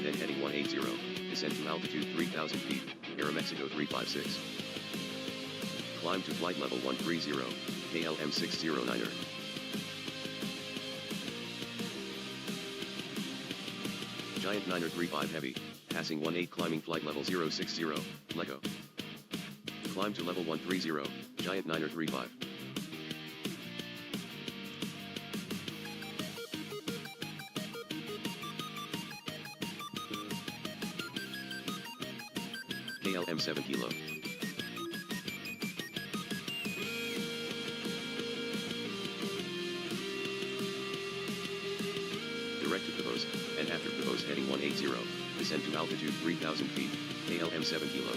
then heading 180, descend to altitude 3,000 feet, Aeromexico 356. Climb to flight level 130, KLM 609er. Giant 935 Heavy, passing 18 climbing flight level 060, LECO. Climb to level 130, Giant 935. KLM 7 Kilo. Direct to Pavos, and after Pavos heading 180, descend to altitude 3,000 feet, KLM 7 Kilo.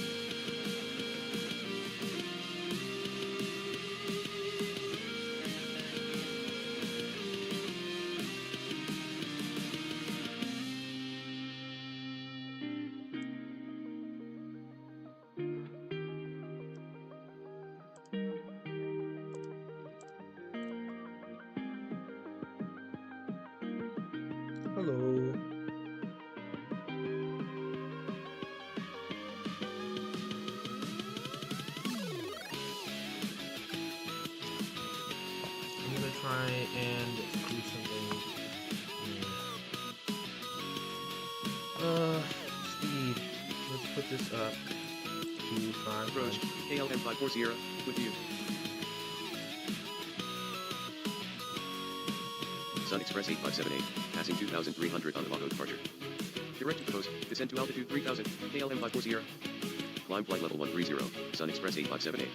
Hello. I'm gonna try and do something here. Speed. Let's put this up to 5. Approach, KLM 54 Sierra, with you. Sun Express 8578, passing 2,300 on the auto departure. Direct to Pavos, descend to altitude 3,000, KLM 54 Sierra. Climb flight level 130, Sun Express 8578.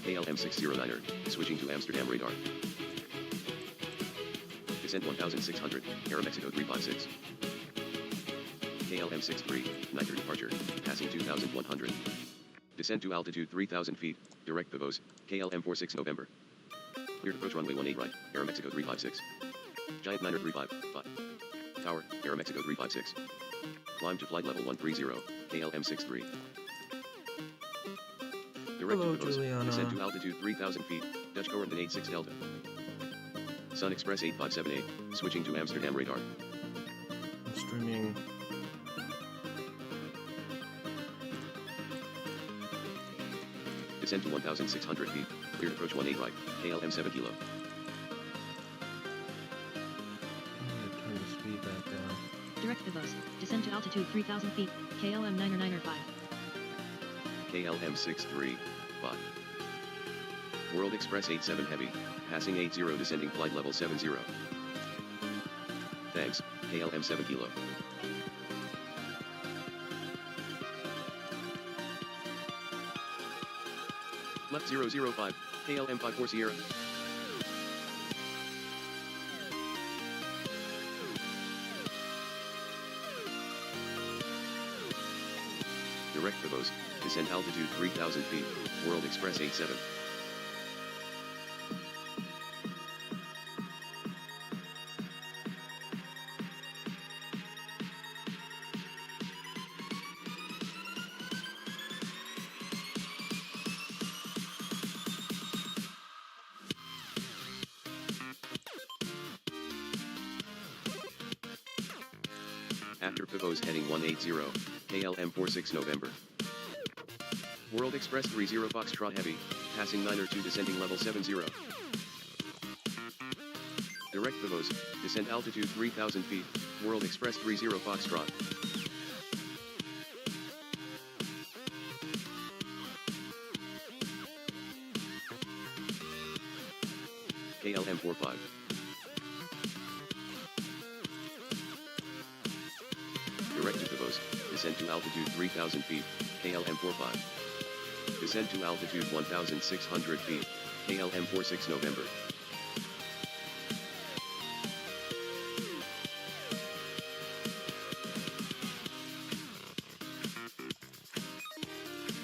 KLM 609er, switching to Amsterdam radar. Descend 1,600, Aeromexico 356. KLM 63, nighter departure, passing 2,100. Descend to altitude 3,000 feet, direct Pavos, KLM 46 November. Cleared approach runway 18 right, Aeromexico 356. Giant 935, 5. Tower, Aeromexico 356. Climb to flight level 130, KLM 63. Direct Hello, to Pavos, Juliana. descend to altitude 3,000 feet, Dutch coordinate 86 Delta. Sun Express 8578, switching to Amsterdam radar. I'm streaming. Descend to 1,600 feet, cleared approach 18 right, KLM 7 Kilo. I'm gonna turn the speed back down. Direct Pavos, descend to altitude 3,000 feet, KLM 995. KLM 63, 5. World Express 87 Heavy, passing 80 descending flight level 70. Thanks, KLM 7 Kilo. Left 005, KLM 54 Sierra. Direct Pavos, descend altitude 3,000 feet, World Express 87. After Pavos heading 180, KLM 46 November. World Express 30 Foxtrot Heavy, passing 902 descending level 70. Direct Pavos, descend altitude 3,000 feet, World Express 30 Foxtrot. KLM 45. Direct to Pavos, descend to altitude 3,000 feet, KLM 45. Descend to altitude 1,600 feet, KLM 46 November.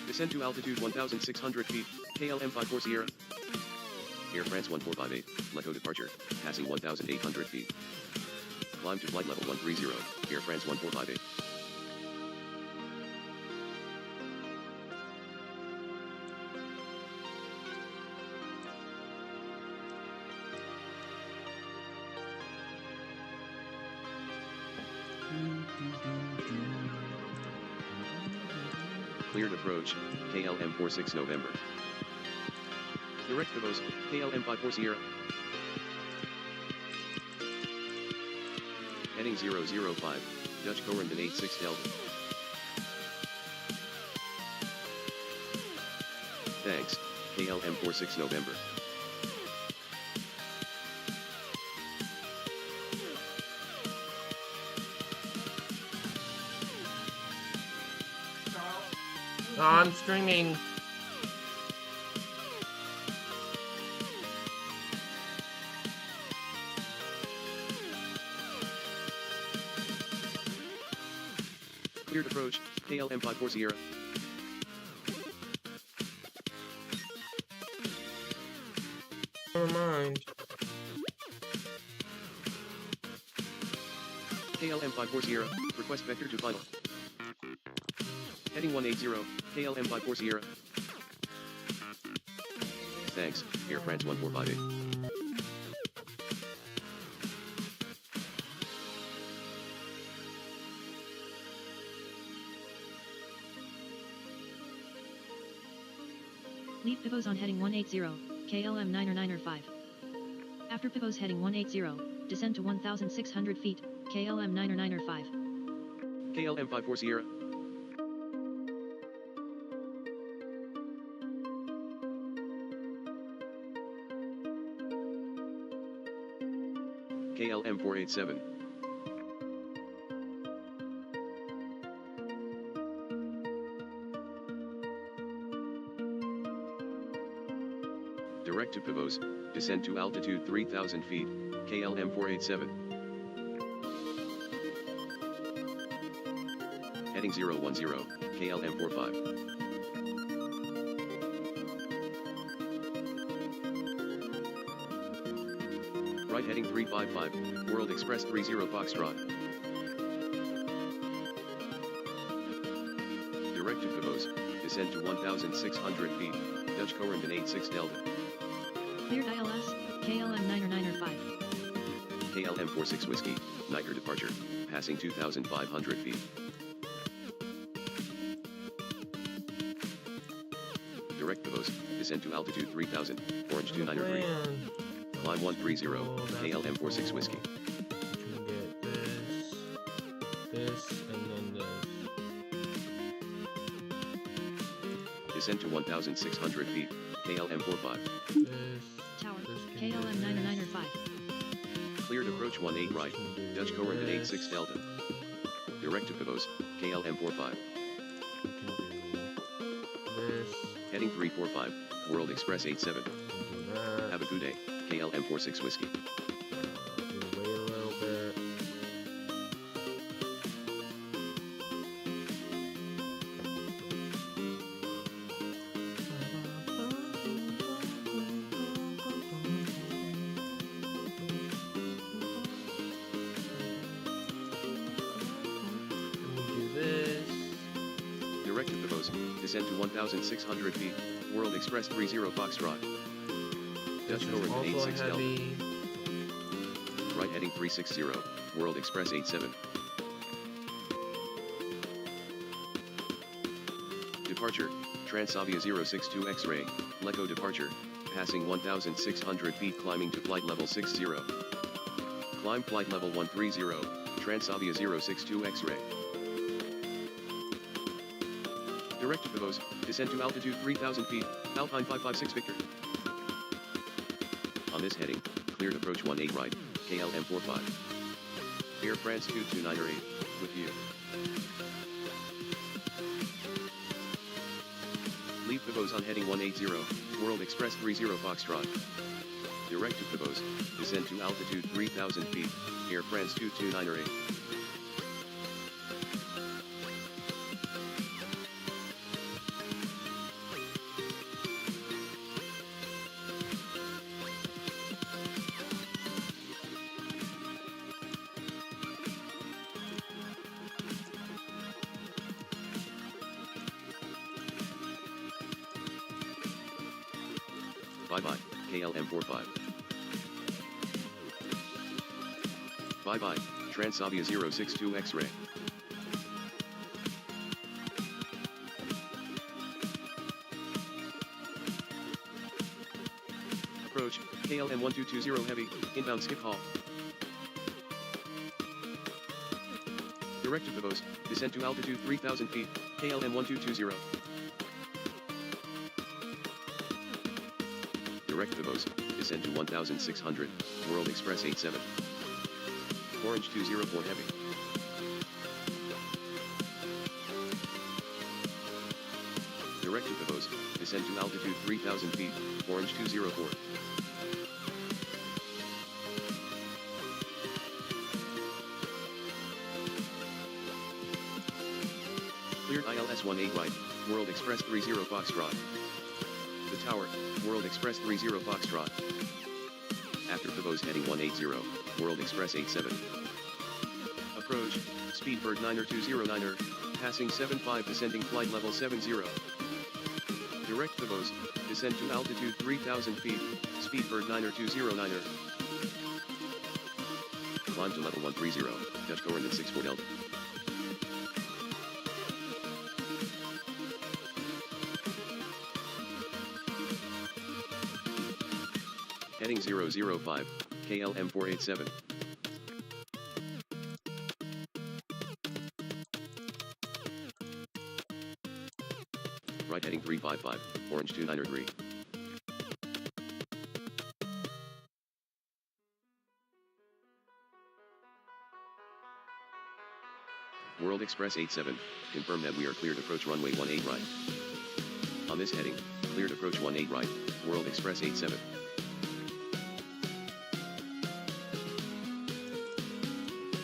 Descend to altitude 1,600 feet, KLM 54 Sierra. Air France 1458, LECO departure, passing 1,800 feet. Climb to flight level 130, Air France 1458. Cleared approach, KLM 46 November. Direct Pivos, KLM 54 Sierra. Heading 005, Dutch Corendon 86 Delta. Thanks, KLM 46 November. Oh, I'm streaming. Cleared approach, KLM 54 Sierra. Never mind. KLM 54 Sierra, request vector to final. Heading 180, KLM 54 Sierra. Thanks, Air France 1458. Leave pivos on heading 180, KLM 9 or 9 or 5. After pivos heading 180, descend to 1,600 feet, KLM 9 or 9 or 5. KLM 54 Sierra. KLM 487. Direct to Pivos, descend to altitude 3,000 feet, KLM 487. Heading 010, KLM 45. Right heading 355, World Express 30 Foxtrot. Direct to Pivos, descend to 1,600 feet, Dutch Corendon 86 Delta. Cleared ILS, KLM 9 or 9 or 5. KLM 46 Whiskey, Niger departure, passing 2,500 feet. Direct Pivos, descend to altitude 3,000, Orange 293. Man. Climb 130, KLM 46 Whiskey. Can get this, and then Descend to 1,600 feet, KLM 45. this. Tower, This can KLM do 9 or 9 or this. 5. Cleared approach 18 right, Dutch Corendon 86 Delta. Direct to Pivos, KLM 45. Can do this. Heading 345, World Express 87. Can do that. Have a good day, KLM 46 Whiskey. Wait a little bit. Let me do this. Direct to Pivos, descend to 1,600 feet, World Express 30 Foxtrot. Dutch This is Corendon also 86 Delta. heavy. Right heading 360, World Express 87. Departure, Transavia 062 X-ray, Lecco departure, passing 1,600 feet climbing to flight level 60. Climb flight level 130, Transavia 062 X-ray. Direct to Pivos, descend to altitude 3,000 feet, Alpine 556 Victor. On this heading, cleared approach 18 right, KLM 45. Air France 2298, with you. Leave Pivos on heading 180, World Express 30 Foxtrot. Direct to Pivos, descend to altitude 3,000 feet, Air France 2298. Bye-bye, KLM 45. Bye-bye, Transavia 062 X-ray. Approach, KLM 1220 heavy, inbound skip hall. Direct to Pavos, descent to altitude 3000 feet, KLM 1220. Direct Pavos, descent to 1600, World Express 87. Orange 204 heavy. Direct to Pavos, descent to altitude 3000 feet, Orange 204. Cleared ILS 18 right, World Express 30 Foxtrot. The tower, World Express 30 Foxtrot. After Pavos heading 180, World Express 87. Approach, Speedbird 9209er, passing 75 descending flight level 70. Direct Pavos, descent to altitude 3000 feet, Speedbird 9209er. Climb to level 130, Dutch coordinate 64 Delta. Heading 005, KLM 487. Right heading 355, Orange 293. World Express 87, confirm that we are cleared approach runway 18 right. On this heading, cleared approach 18 right, World Express 87.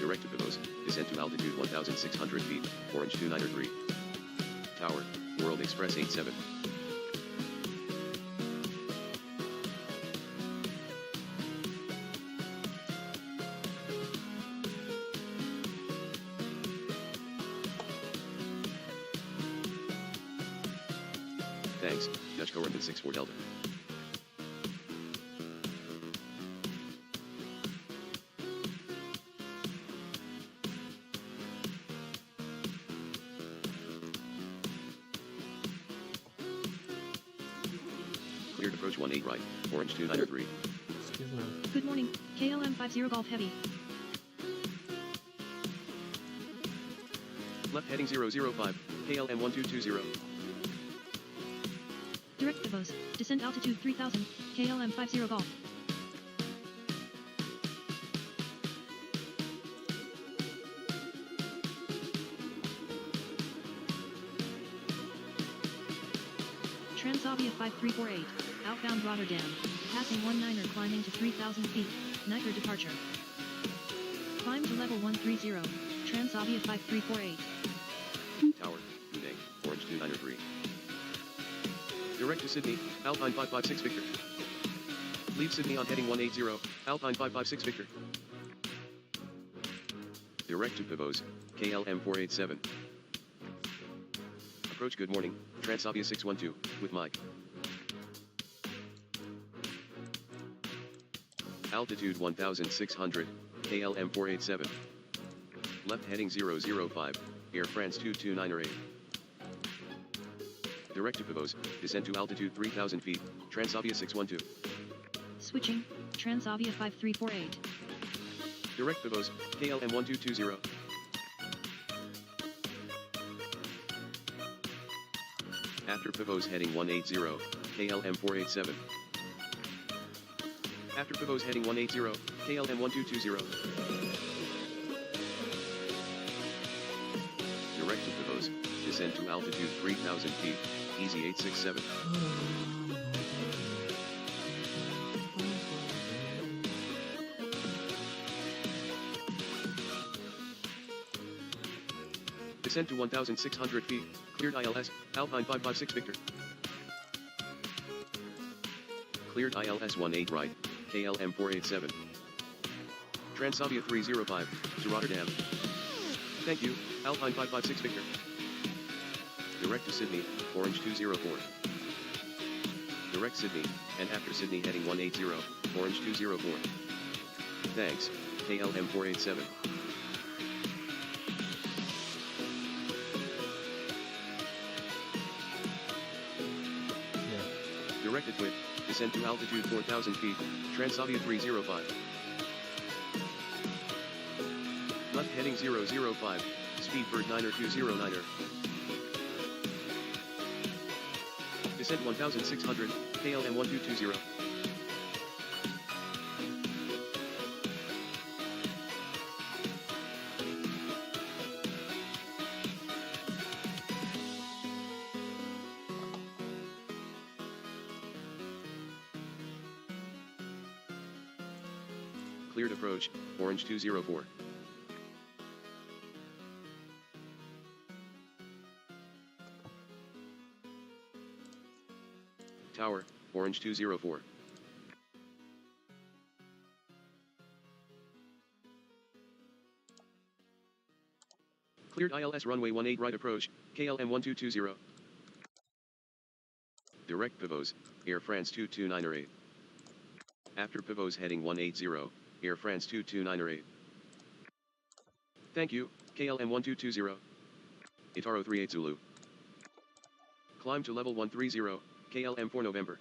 Direct to Pavos, descent to altitude 1600 feet, Orange 293. Tower, World Express 87. Thanks, Dutch coordinate 64 Delta. Cleared approach 18 right, Orange 293. Excuse me. Good morning, KLM 50 Golf Heavy. Left heading 005, KLM 1220. Direct Pavos, descent altitude 3000, KLM 50 Golf. Transavia 5348, outbound Rotterdam, passing 19er climbing to 3000 feet, Niger departure. Climb to level 130, Transavia 5348. Tower, Udang, Orange 293. Direct to Sydney, Alpine 556 Victor. Leave Sydney on heading 180, Alpine 556 Victor. Direct to Pavos, KLM 487. Approach good morning, Transavia 612, with Mike. Altitude 1600, KLM 487. Left heading 005, Air France 229er 8. Direct to Pavos, descent to altitude 3000 feet, Transavia 612. Switching, Transavia 5348. Direct Pavos, KLM 1220. After Pavos heading 180, KLM 487. After Pavos heading 180, KLM 1220. Direct to Pavos, descent to altitude 3000 feet, Easy 867. Descent to 1600 feet, cleared ILS, Alpine 556 Victor. Cleared ILS 18 right, KLM 487. Transavia 305, to Rotterdam. Thank you, Alpine 556 Victor. Direct to Sydney, Orange 204. Direct Sydney, and after Sydney heading 180, Orange 204. Thanks, KLM 487. Yeah. Directed with, descend to altitude 4,000 feet, Transavia 305. Left heading 005, Speedbird 9er 209er. Descent 1,600, KLM 1220. Cleared approach, Orange 204. Tower, Orange 204. Cleared ILS runway 18 right approach, KLM 1220. Direct pivots, Air France 229er 8. After pivots heading 180, Air France 229er 8. Thank you, KLM 1220. Itaro 38 Zulu. Climb to level 130, KLM 4 November.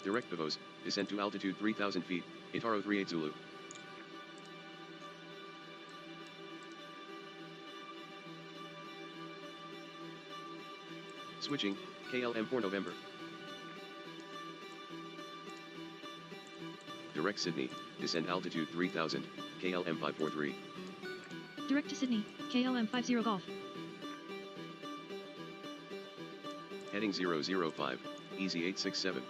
Direct pivots, descend to altitude 3,000 feet, Itaro 38 Zulu. Switching, KLM 4 November. Direct Sydney, descend altitude 3,000, KLM 543. Direct to Sydney, KLM 50 Golf. Heading 005, Easy 867.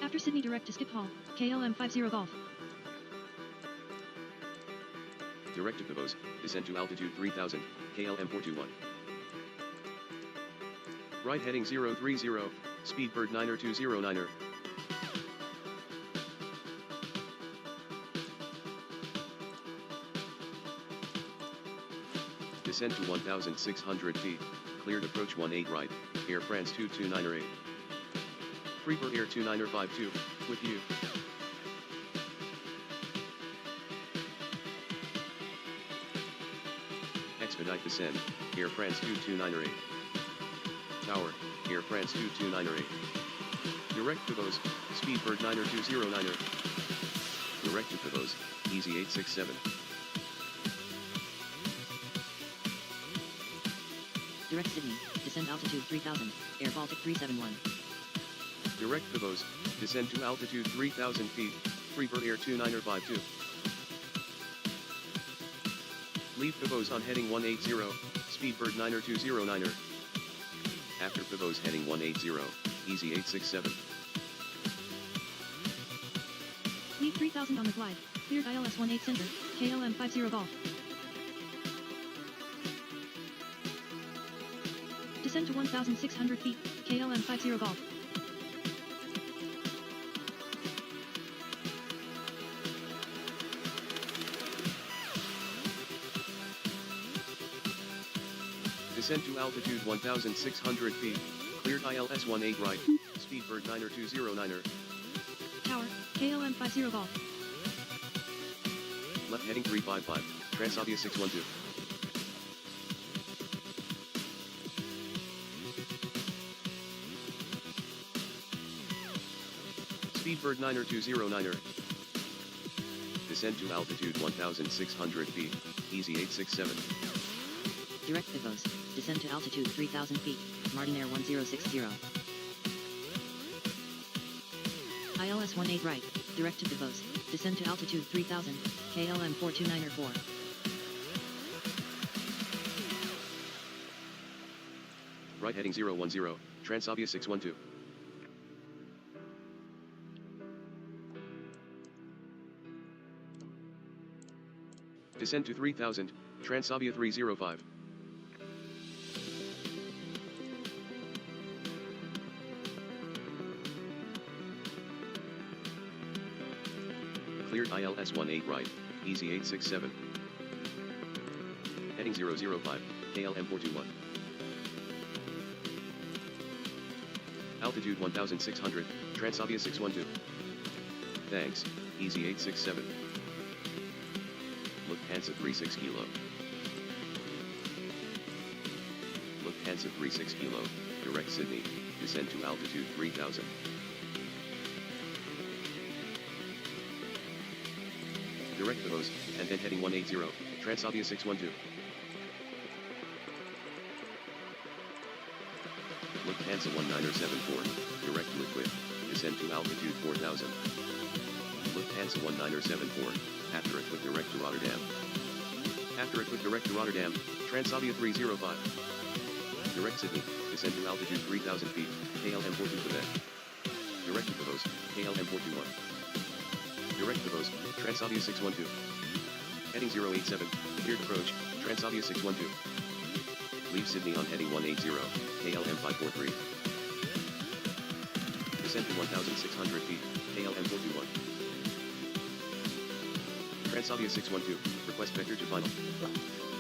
After Sydney direct to Schiphol, KLM 50 Golf. Direct to pivots, descend to altitude 3,000, KLM 421. Right heading 030, Speedbird 9er 209er. Descend to 1,600 feet, cleared approach 18 right, Air France 229er 8. Freebird Air 29er 52, with you. Expedite descend, Air France 229er 8. Tower, Air France 229er 8. Direct pivots, Speedbird 9er 209er. Direct to pivots, Easy 867. Direct Sydney, descend altitude 3000, Air Baltic 371. Direct pivots, descend to altitude 3,000 feet, Freebird Air 29er 52. Leave pivots on heading 180, Speedbird 9er 209er. After pivots heading 180, Easy 867. Leave 3000 on the glide, cleared ILS 18 center, KLM 50 Golf. Descend to 1,600 feet, KLM 50 Golf. Descend to altitude 1,600 feet, cleared ILS 18 right, Speedbird 9er 209er. Tower, KLM 50 Golf. Left heading 355, Transavia 612. Speedbird 9er 209er. Descend to altitude 1,600 feet, Easy 867. Direct pivots, descend to altitude 3000 feet, Martin Air 1060. ILS 18 right, direct to pivots, descend to altitude 3000, KLM 429er 4. Right heading 010, Transavia 612. Descend to 3000, Transavia 305. Cleared ILS 18 right, Easy 867. Heading 005, KLM 421. Altitude 1600, Transavia 612. Thanks, Easy 867. Lufthansa 36 Kilo. Lufthansa 36 Kilo, direct Sydney, descend to altitude 3000. Direct Davos, and then heading 180, Transavia 612. Lufthansa 1974, direct Liquid, descend to altitude 4000. Lufthansa 1974, after a quick direct to Rotterdam. After a quick direct to Rotterdam, Transavia 305. Direct Sydney, descend to altitude 3000 feet, KLM 42 Quebec. Direct to Davos, KLM 421. Direct Davos, Transavia 612. Heading 087, cleared approach, Transavia 612. Leave Sydney on heading 180, KLM 543. Descend to 1,600 feet, KLM 421. Transavia 612, request vector to final.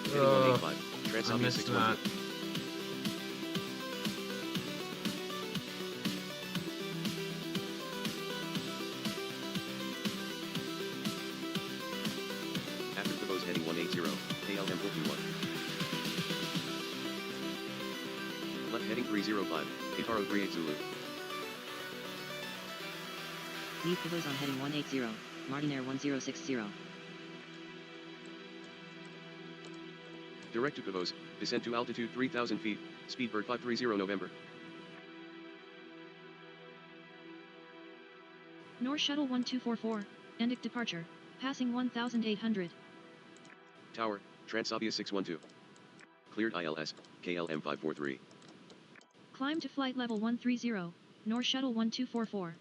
Heading 185, I Transavia missed 612. that. After Davos heading 180, KLM 421. Left heading 305, Itaro 38 Zulu. Leave Davos on heading 180, Martinair 1060. Direct to Davos, descend to altitude 3000 feet, Speedbird 530 November. North Shuttle 1244, Endic departure, passing 1800. Tower, Transavia 612. Cleared ILS, KLM 543. Climb to flight level 130, North Shuttle 1244.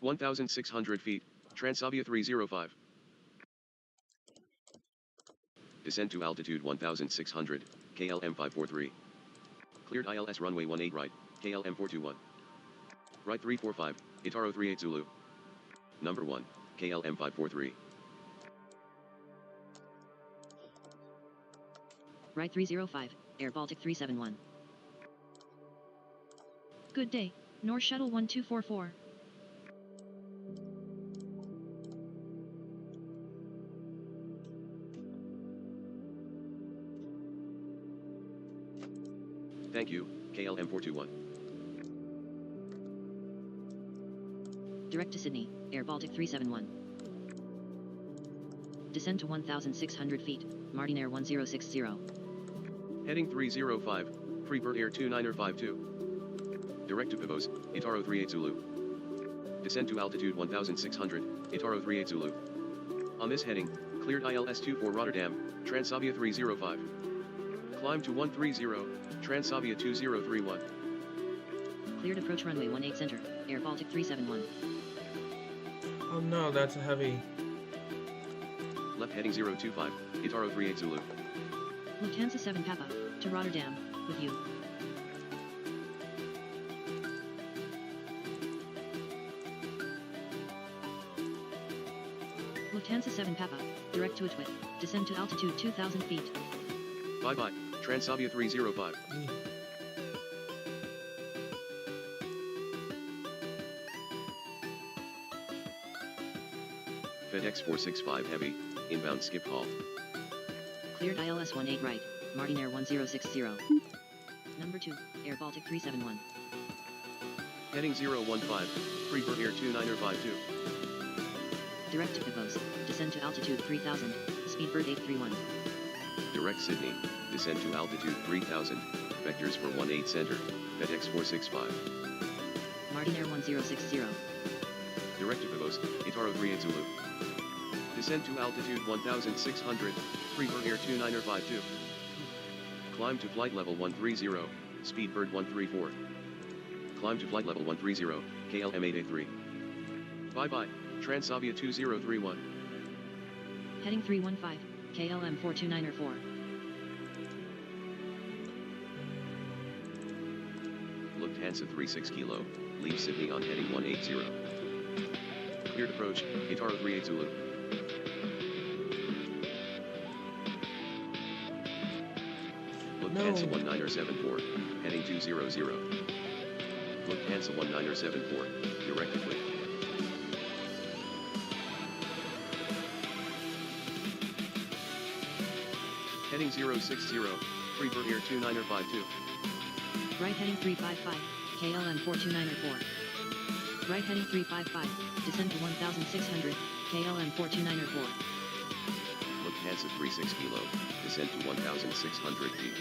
1,600 feet, Transavia 305. Descend to altitude 1,600, KLM 543. Cleared ILS runway 18 right, KLM 421. Right 345, Itaro 38 Zulu. Number 1, KLM 543. Right 305, Air Baltic 371. Good day, North Shuttle 1244. Thank you, KLM 421. Direct to Sydney, Air Baltic 371. Descend to 1,600 feet, Martinair 1060. Heading 305, Freebird Air 2952. Direct to Pivos, Itaro 38 Zulu. Descend to altitude 1,600, Itaro 38 Zulu. On this heading, cleared ILS 24 Rotterdam, Transavia 305. Climb to 130, Transavia 2031. Cleared approach runway 18 center, Air Baltic 371. Oh no, that's a heavy. Left heading 025, Itaro 38 Zulu. Lufthansa 7 Papa, to Rotterdam, with you. Lufthansa 7 Papa, direct to Utrecht, descend to altitude 2,000 feet. Bye-bye, Transavia 305. FedEx 465 Heavy, inbound skip haul. Cleared ILS 18 right, Martinair 1060. Number 2, Air Baltic 371. Heading 015, Freebird Air 2952. Direct to Pivos, descend to altitude 3000, Speedbird 831. Direct Sydney, descend to altitude 3000, vectors for 18 center, FedEx 465. Martinair 1060. Direct to Pivos, Itaro 38 Zulu. Descend to altitude 1600, Freebird Air 2952. Climb to flight level 130, Speedbird 134. Climb to flight level 130, KLM 883. Bye-bye, Transavia 2031. Heading 315, KLM 42904. Lufthansa 36 Kilo, leave Sydney on heading 180. Cleared approach, Itaro 38 Zulu. Lufthansa 1974, heading 200. Lufthansa 1974, directly. Heading 060, Freebird Air 2952. Right heading 355, KLM 42904. Right heading 355, descend to 1600, KLM 42904. Lufthansa 36 kilo, descend to 1,600 feet.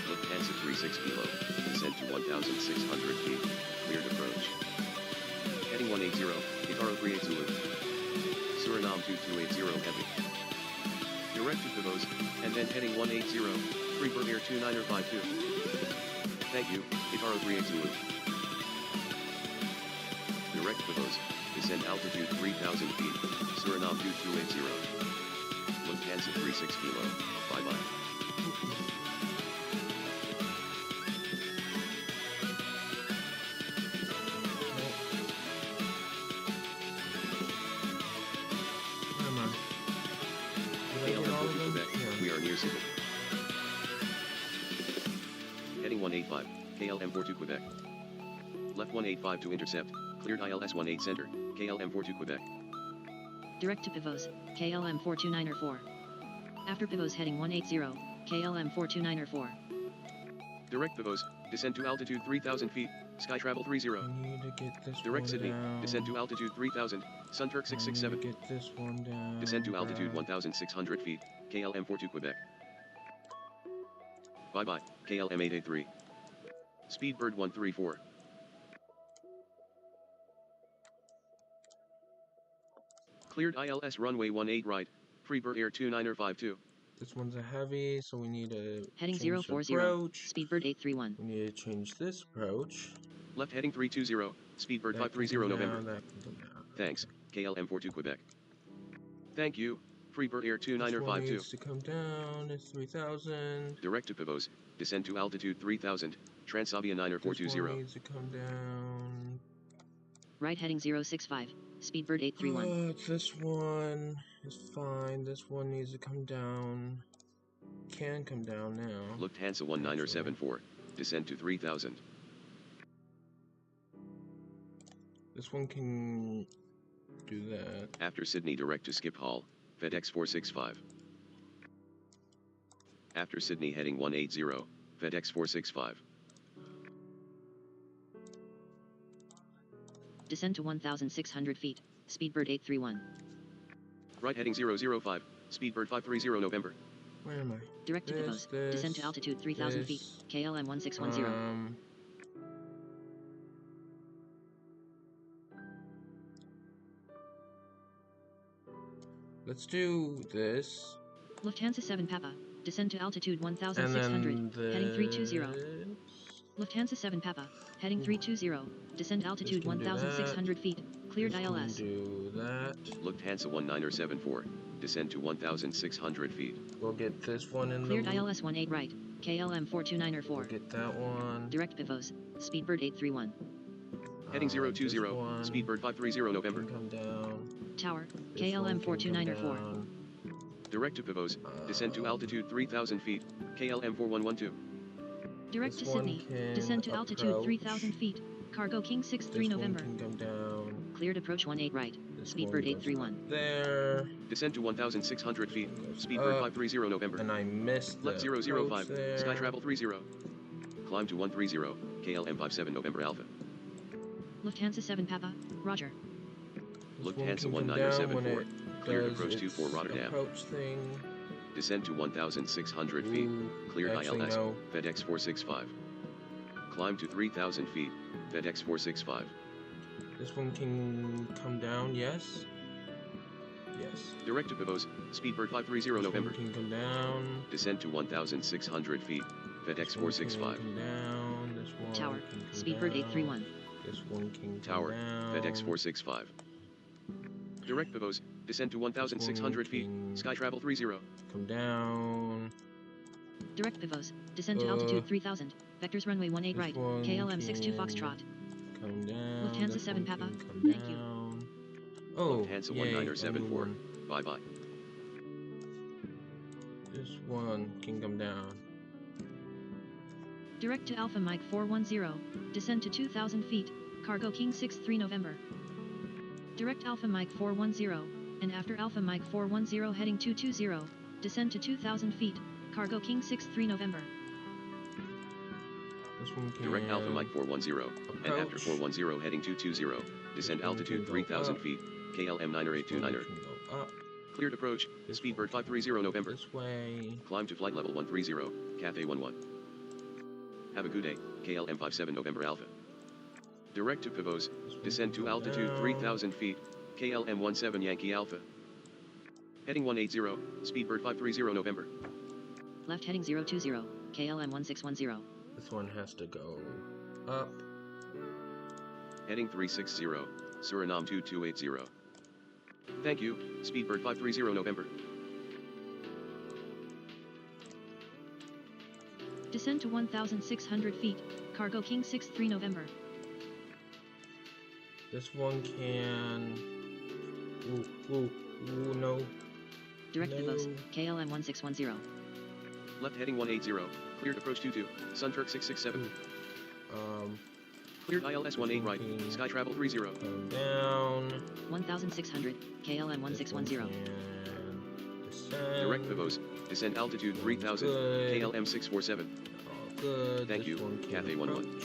Lufthansa 36 kilo, descend to 1,600 feet, cleared approach. Heading 180, Itaro 38 Zulu. Suriname 2280 heavy. Direct to Pivos, and then heading 180, Freebird Air 2952. Thank you, Itaro 38 Zulu. Direct Pivos, descend altitude 3,000 feet, Suriname 2280. Lufthansa 36 kilo, bye-bye. Where am I? Did I KLM get all of 42 them? Quebec, Yeah. we are near Sydney. Heading 185, KLM 42 Quebec. Left 185 to intercept, cleared ILS 18 center, KLM 42 Quebec. Direct to Pivos, KLM 42904. After Pivos heading 180, KLM 42904. Direct Pivos, descend to altitude 3,000 feet, sky travel 30. I need to get this Direct one Sydney, down. descend to altitude 3,000, Sunturk I need to 667. get this one down. Descend to altitude Brad. 1,600 feet, KLM 42 Quebec. Bye-bye, KLM 883. Speedbird 134. Cleared ILS runway 18 right, Freebird Air 2952. This one's a heavy, so we need to Heading change the 040, approach. Speedbird 831. We need to change this approach. Left heading 320, Speedbird That can 530 come November. down, that can come down. Thanks, KLM 42 Quebec. Thank you, Freebird Air This one 2952. needs to come down. It's 3,000. Direct to Pivos, descend to altitude 3000, Transavia 9420. This one needs to come down. Right heading 065, Speedbird 831. This one is fine. This one needs to come down. Can come down now. Lufthansa 1974, descend to 3000. This one can do that. After Sydney direct to Schiphol, FedEx 465. After Sydney heading 180, FedEx 465. Descend to 1600 feet, Speedbird 831. Right heading 005, Speedbird 530 November. Where am I? Direct to Pivos, descend to altitude 3000 feet, KLM 1610. Let's do this. Lufthansa 7 Papa, descend to altitude And 1600, then heading 320. this. Lufthansa 7 Papa, heading 320, descend altitude can do that. 1600 feet, cleared This can ILS. do that. Lufthansa 1974, descend to 1600 feet. We'll get this one in Cleared the ILS 18 right, KLM 42904. We'll get that one. Direct Pivos, Speedbird 831. Heading This 020, one Speedbird 530 November. can come down. Tower, This one KLM can come 42904. down. Direct to Pivos, descend to altitude 3000 feet, KLM 4112. Direct to This one Sydney, can descend to altitude approach. 3000 feet, Cargo King 63 This November. one can come down. Cleared approach 18 right, This Speedbird one goes 831. there. Descend to 1600 feet, Goes Speedbird up, 530 November. And I missed the Left approach 005, there. Sky Travel 30. Climb to 130, KLM 57 November Alpha. Lufthansa 7 Papa, Roger. This one Lufthansa can come down when 1974, it cleared does approach 24 its Rotterdam. approach thing. Descend to 1600 feet, Ooh, cleared actually, ILS, no. FedEx 465. Climb to 3000 feet, FedEx 465. This one can come down, yes? Yes. Direct to Pivos, Speedbird 530 This one November. can come down. Descend to 1600 feet, FedEx This one can 465. come down. This one Tower, can come Speedbird down. 831. This one can Tower, come down. FedEx 465. Direct Pivos, descend to 1600 feet, can Sky Travel 30. come down. Direct Pivos, descend to altitude 3000, vectors runway 18 this right, one KLM 62 can Foxtrot. Come down. Lufthansa This 7 one Papa, can come thank you. down. Oh, Lufthansa yay, 1974. anyone. Bye bye. This one can come down. Direct to Alpha Mike 410, descend to 2,000 feet, cargo King 63 November. Direct Alpha Mike 410, and after Alpha Mike 410 heading 220, descend to 2,000 feet, cargo King 63 November. This one can Direct Alpha Mike 410, and after approach. 410 heading 220, descend This one altitude can go 3,000 up. feet, KLM 90829er. Can go up Cleared approach, This Speedbird 530 November. this way. Climb to flight level 130, Cathay 11. Have a good day, KLM 57 November Alpha. Direct to Pavos, This one descend can to go altitude down. 3,000 feet, KLM 17 Yankee Alpha. Heading 180, Speedbird 530 November. Left heading 020, KLM 1610. This one has to go up. Heading 360, Suriname 2280. Thank you, Speedbird 530 November. Descend to 1,600 feet, cargo King 63 November. This one can. Ooh, no. Direct No. Pavos, KLM 1610. Left heading 180, cleared approach 22, Sun Turk 667. Cleared ILS 18 right, Sky Travel 30. Come down. 1,600, KLM 1610. Direct Pavos, descend altitude 3000, Good. KLM 647. All good. Thank you, This one can Cathay 11. approach.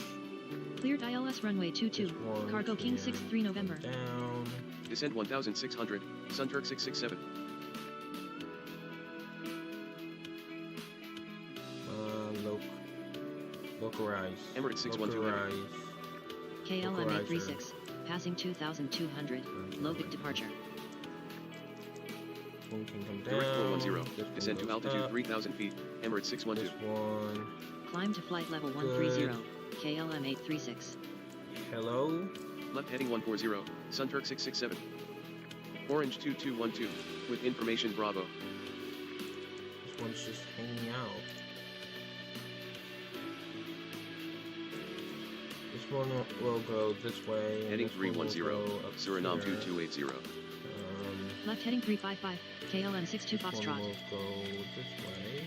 Cleared ILS runway 22, This one cargo King can 63 November. Down. Descend 1600, Sun Turk 667. Localize. Emirates 612 Emirates. Localize. KLM Localizer. 836, passing 2,200, Logic departure. This one can come down. Direct 410, This one descend to goes altitude up. 3000 feet, Emirates 612. This one. Climb to flight level 130, KLM 836. Hello. Left heading 140, Sun Turk 667. Orange 2212, with information Bravo. This one's just hanging out. This one will go this way. and Heading this one will 310, go Suriname upstairs. 2280. Left heading 355, KLM 62 This one Foxtrot. will go this way.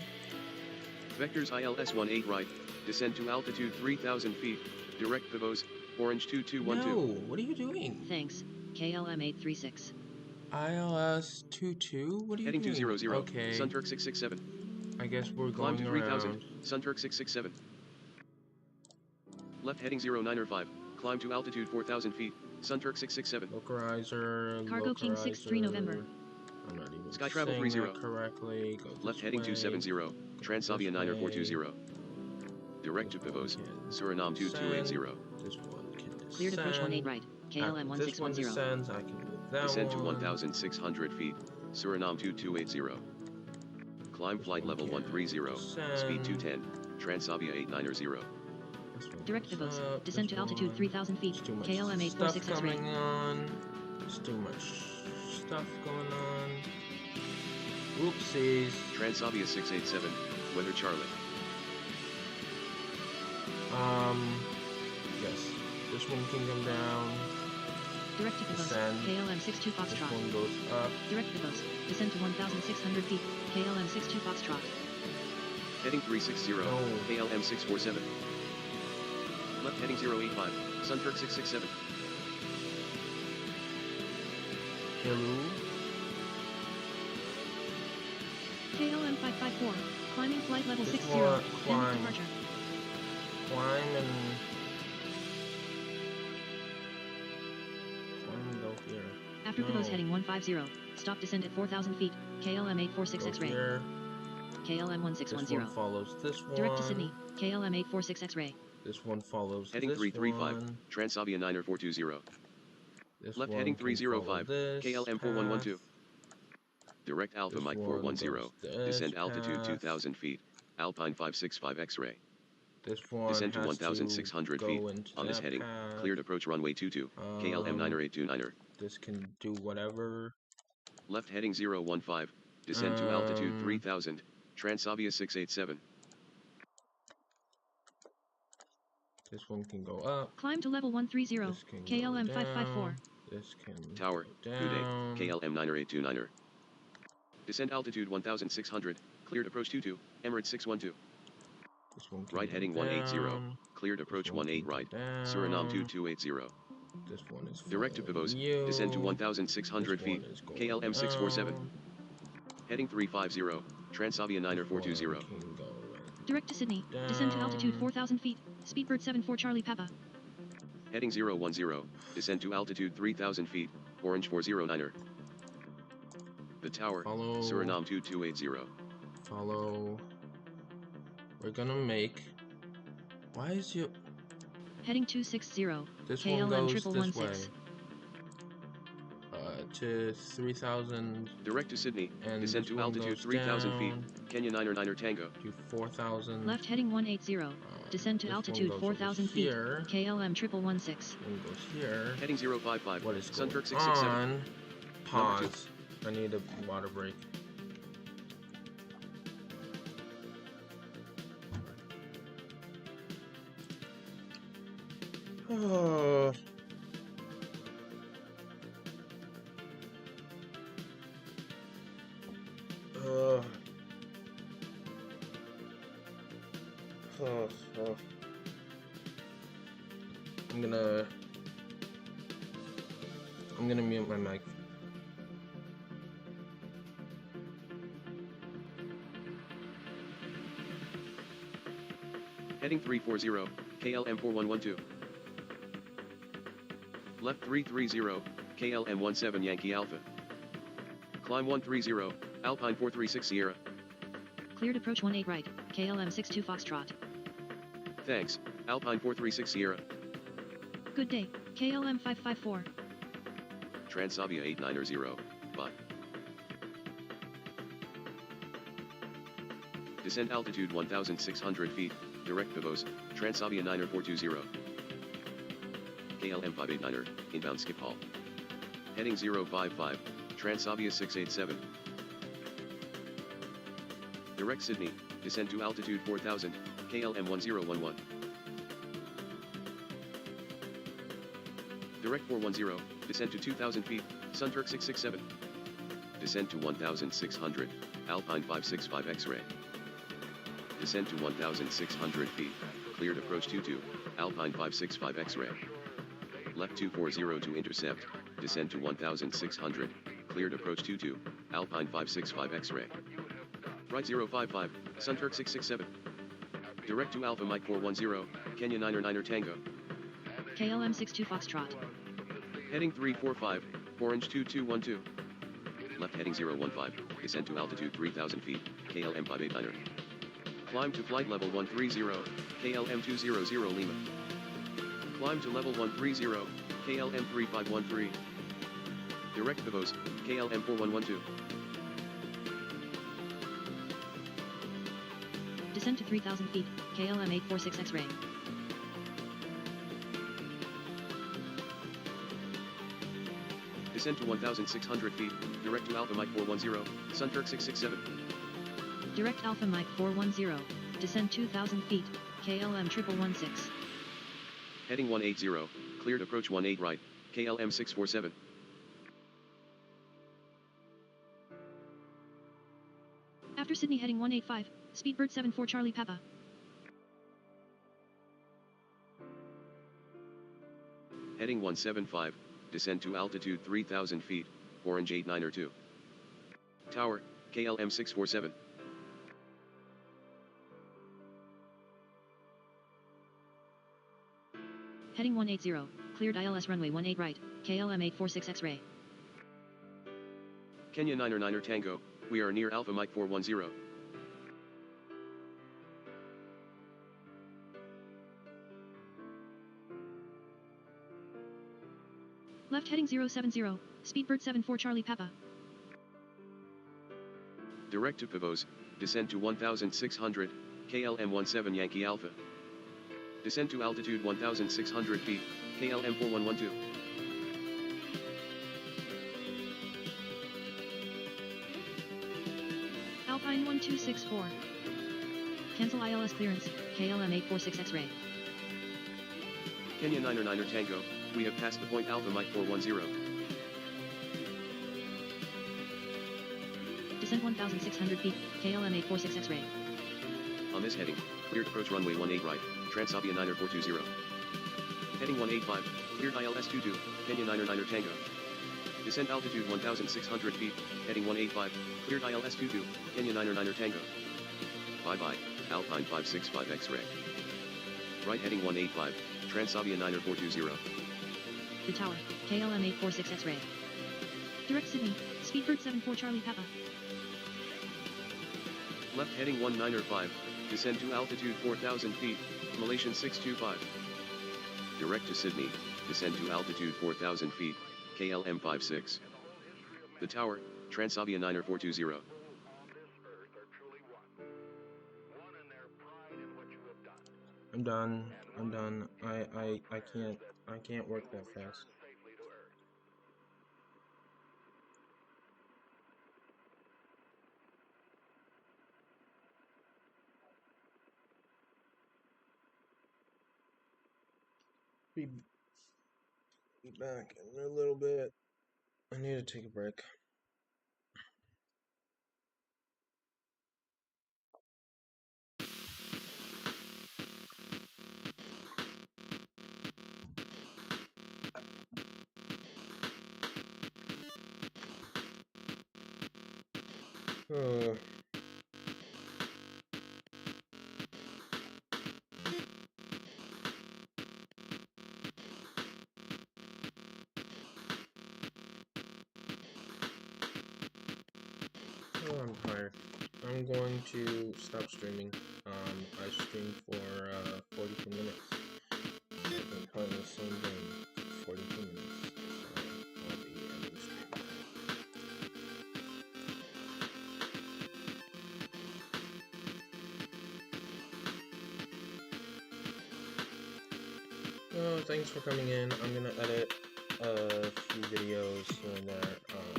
Vectors ILS 18 right, descend to altitude 3000 feet, direct Pavos, Orange 2212. No, what are you doing? Thanks, KLM 836. ILS 22? What are you Heading doing? 200, Okay, Sun Turk 667. I guess we're Climb going to 3000, around. Sun Turk 667. Left heading 095, climb to altitude 4000 feet, Sun Turk 667. Localizer. Cargo King 63 November. I'm not even Sky Travel saying 30. that correctly. Go Left this heading way. 270, Transavia 9420. Direct to Pavos, Suriname 2280. This one can descend. Cleared approach 18 right, KLM After this one 1610. descends, I can move that Descend to one. 1,600 feet, Suriname 2280. Climb flight level 130, speed 210, Transavia 890. This one Direct goes Pavos, up, descend this to altitude one. 3,000 feet, There's too much KLM stuff 846 X-ray. coming on. There's too much stuff going on. Oopsies. Transavia 687, weather Charlie. Yes. This one can come down. Direct to Pavos, Descend. KLM 62 This Foxtrot. one goes up. Direct Pavos, descend to 1,600 feet, KLM 62 Foxtrot. Heading 360, No. KLM 647. Left heading 085, Sun Turk 667. Hello. KLM 554, climbing flight level This 60, one, end of climb. departure. Climb and go here. After Pavos No. heading 150, stop descend at 4,000 feet, KLM 846 Go X-ray. here. KLM This 1610. one follows this one. Direct to Sydney, KLM 846 X-ray. This one follows Heading this 335, one. Transavia 90420. This Left one heading can follow 305, this KLM 4112. path. Direct Alpha This Mike one 410, goes this descend altitude path. 2000 feet, Alpine 565 X-ray. This one Descend to has 1,600 go feet, into on this that heading, path. cleared approach runway 22, KLM 90829er. This can do whatever. Left heading 015, descend to altitude Um, 3000, Transavia 687. This one can go up. Climb to level 130, This can KLM go 554. down. This can Tower, go Uday, down. KLM 90829er. Descend altitude 1,600, cleared approach 22, Emirates 612. This one can Right go heading 180. down. Cleared approach This one 18 can go right. down. Suriname 2280. This one is Direct to following Pavos. you. Descend to 1,600 This feet. one is going KLM 647. down. Heading 350. Transavia 9er This 420. one can go right Direct to Sydney. down. Descend to altitude 4,000 feet. Speedbird 74 Charlie Papa. Heading 010. Descend to altitude 3,000 feet. Orange 409er. The tower. Follow. Suriname 2280. Follow. We're gonna make. Why is you? Heading 260. This one KLM goes triple this way. 16. To 3,000 Direct to Sydney. and Descend this to one altitude goes 3,000 feet. down Kenya 9er Tango. to 4,000. Left heading 180. Descend to This one altitude goes 4,000 over feet. here. KLM triple 16. One goes here. Heading 055. What is Sunturk going 667. on? Pause. I need a water break. Oh. Oh. Oh. I'm gonna mute my mic. Heading 340. KLM 4112. Left 330. KLM 17 Yankee Alpha. Climb 130. Alpine 436 Sierra. Cleared approach 18 right. KLM 62 Foxtrot. Thanks. Alpine 436 Sierra. Good day. KLM 554. Transavia 890. Bye. Descend altitude 1,600 feet. Direct Pavos. Transavia 9er 420. KLM 589er. Inbound Schiphol. Heading 055. Transavia 687. Direct Sydney. Descend to altitude 4,000. KLM 1011. Direct 410. Descend to 2,000 feet. Sunturk 667. Descend to 1,600. Alpine 565 X-ray. Descend to 1,600 feet. Cleared approach 22. Alpine 565 X-ray. Left 240 to intercept. Descend to 1,600. Cleared approach 22. Alpine 565 X-ray. Right 055. Sunturk 667. Direct to Alpha Mike 410. Kenya 9er Tango. KLM 62 Foxtrot. Heading 345. Orange 2212. Left heading 015. Descend to altitude 3,000 feet. KLM 589er. Climb to flight level 130. KLM 200 Lima. Climb to level 130. KLM 3513. Direct Pavos. KLM 4112. Descend to 3,000 feet. KLM 846 X-ray. Descend to 1,600 feet. Direct to Alpha Mike 410. Sunturk 667. Direct Alpha Mike 410. Descend 2,000 feet. KLM triple 16. Heading 180. Cleared approach 18 right. KLM 647. After Sydney heading 185. Speedbird 74 Charlie Papa. Heading 175. Descend to altitude 3,000 feet. Orange 892. Tower. KLM 647. Heading 180. Cleared ILS runway 18 right. KLM 846 X-ray. Kenya 9er Tango. We are near Alpha Mike 410. Left heading 070. Speedbird 74 Charlie Papa. Direct to Pavos. Descend to 1,600. KLM 17 Yankee Alpha. Descend to altitude 1,600 feet. KLM 4112. Alpine 1264. Cancel ILS clearance. KLM 846 X-ray. Kenya 9er Tango. We have passed the point Alpha Mike 410. Descend 1,600 feet. KLM 846 X-ray. On this heading, cleared approach runway 18 right, Transavia 9er 420. Heading 185, cleared ILS 22, Kenya 9er 9er Tango. Descent altitude 1,600 feet, heading 185, cleared ILS 22, Kenya 9er 9er Tango. Bye-bye, Alpine 565 X-ray. Right heading 185, Transavia 9er 420. The tower, KLM 846 X-ray. Direct Sydney, Speedbird 74 Charlie Papa. Left heading 195, descend to altitude 4,000 feet, Malaysian 625. Direct to Sydney, descend to altitude 4,000 feet, KLM 56. The tower, Transavia 9er 420. I'm done. I'm done. I can't work that fast. Be back in a little bit. I need to take a break. Oh. Oh, I'm tired. I'm going to stop streaming. I streamed for 42 minutes. I've been playing the same game for 42 minutes. So I'll be ending the stream. Oh, thanks for coming in. I'm gonna edit a few videos here and there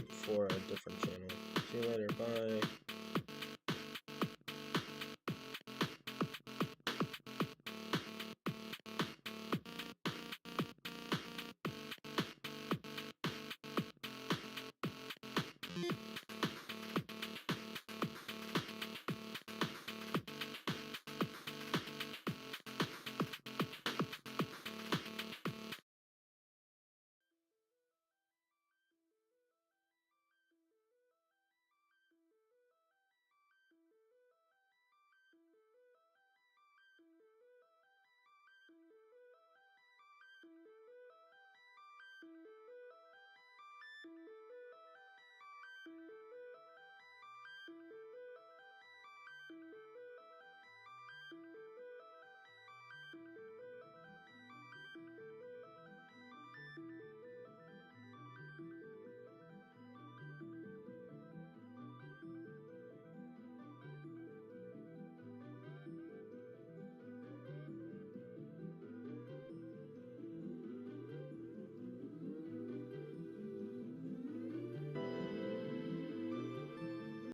for a different channel. See you later. Bye.